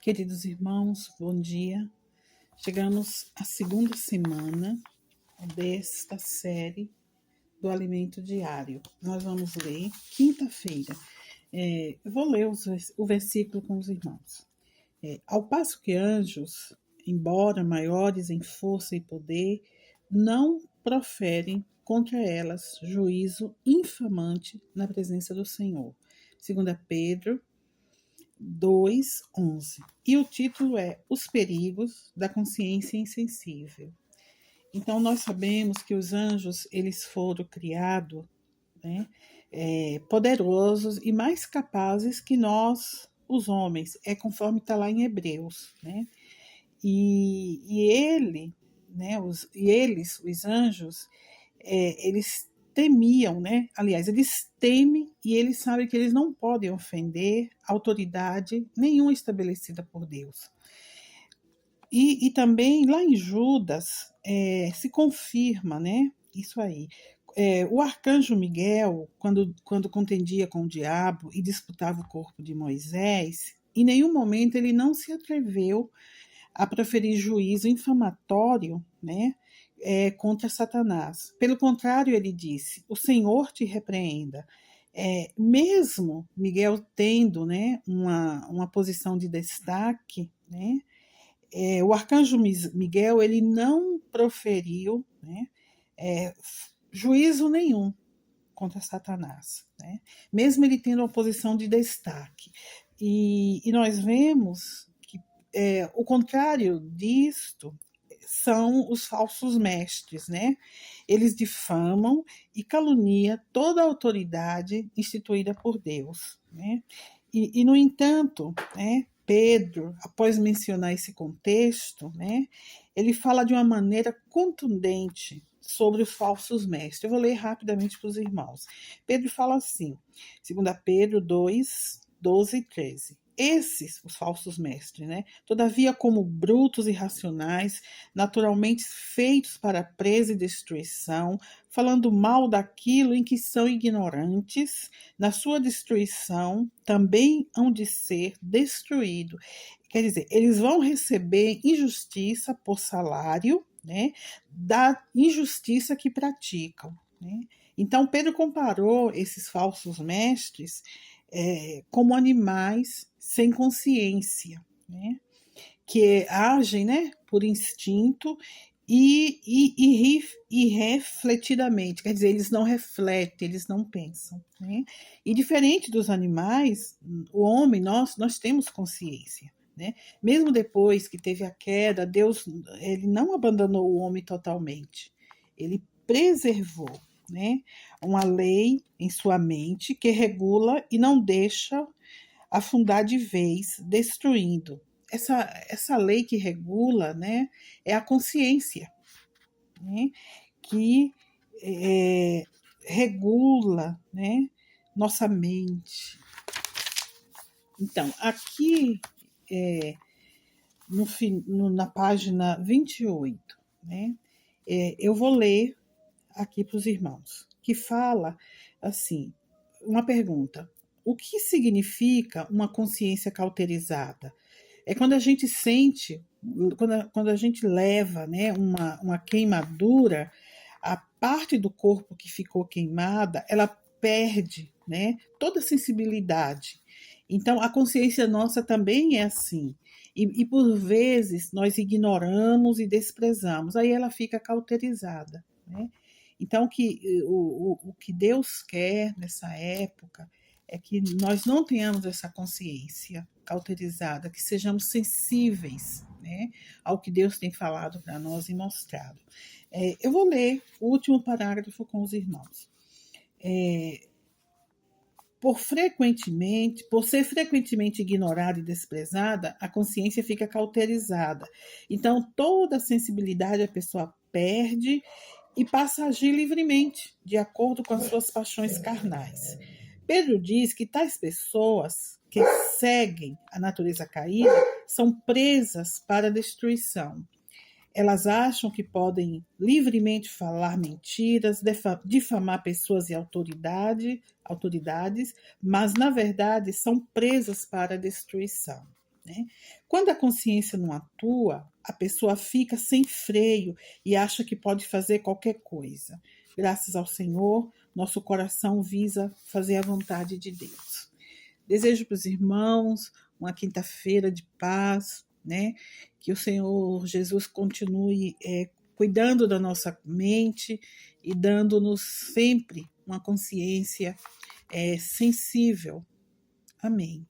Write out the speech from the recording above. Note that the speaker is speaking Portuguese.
Queridos irmãos, bom dia. Chegamos à segunda semana desta série do Alimento Diário. Nós vamos ler quinta-feira. Eu vou ler o versículo com os irmãos. Ao passo que anjos, embora maiores em força e poder, não proferem contra elas juízo infamante na presença do Senhor. 2 Pedro 2:11. E o título é Os Perigos da Consciência Insensível. Então, nós sabemos que os anjos, eles foram criados, né, poderosos e mais capazes que nós, os homens, conforme está lá em Hebreus, né? Os anjos, eles temiam, né? Aliás, eles temem e eles sabem que eles não podem ofender autoridade nenhuma estabelecida por Deus. E também lá em Judas se confirma, né? Isso aí. O arcanjo Miguel, quando contendia com o diabo e disputava o corpo de Moisés, em nenhum momento ele não se atreveu a proferir juízo infamatório, né, contra Satanás. Pelo contrário, ele disse: o Senhor te repreenda. Mesmo Miguel tendo, né, uma posição de destaque, né, o arcanjo Miguel ele não proferiu, né, juízo nenhum contra Satanás, né, mesmo ele tendo uma posição de destaque. E nós vemos que o contrário disto são os falsos mestres, né? Eles difamam e caluniam toda a autoridade instituída por Deus, né? No entanto, né, Pedro, após mencionar esse contexto, né, ele fala de uma maneira contundente sobre os falsos mestres. Eu vou ler rapidamente para os irmãos. Pedro fala assim, 2 Pedro 2, 12 e 13. Esses, os falsos mestres, né? Todavia, como brutos e irracionais, naturalmente feitos para presa e destruição, falando mal daquilo em que são ignorantes, na sua destruição também hão de ser destruídos. Quer dizer, eles vão receber injustiça por salário, né, da injustiça que praticam, né? Então, Pedro comparou esses falsos mestres como animais sem consciência, né? Que agem, né, por instinto e refletidamente, quer dizer, eles não refletem, eles não pensam, né? E diferente dos animais, o homem, nós temos consciência, né? Mesmo depois que teve a queda, Deus ele não abandonou o homem totalmente, ele preservou, né, uma lei em sua mente que regula e não deixa afundar de vez, destruindo. Essa lei que regula, né, é a consciência, né, que regula, né, nossa mente. Então, aqui na página 28, né, eu vou ler aqui para os irmãos, que fala assim, uma pergunta: o que significa uma consciência cauterizada? É quando a gente sente, quando a gente leva, né, uma queimadura, a parte do corpo que ficou queimada, ela perde, né, toda a sensibilidade. Então, a consciência nossa também é assim. E por vezes nós ignoramos e desprezamos, aí ela fica cauterizada, né? Então, o que Deus quer nessa época é que nós não tenhamos essa consciência cauterizada, que sejamos sensíveis, né, ao que Deus tem falado para nós e mostrado. Eu vou ler o último parágrafo com os irmãos. Por ser frequentemente ignorada e desprezada, a consciência fica cauterizada. Então, toda a sensibilidade a pessoa perde e passa a agir livremente, de acordo com as suas paixões carnais. Pedro diz que tais pessoas que seguem a natureza caída são presas para a destruição. Elas acham que podem livremente falar mentiras, difamar pessoas e autoridades, mas na verdade são presas para a destruição. né? Quando a consciência não atua, a pessoa fica sem freio e acha que pode fazer qualquer coisa. Graças ao Senhor, nosso coração visa fazer a vontade de Deus. Desejo para os irmãos uma quinta-feira de paz, né? Que o Senhor Jesus continue cuidando da nossa mente e dando-nos sempre uma consciência sensível. Amém.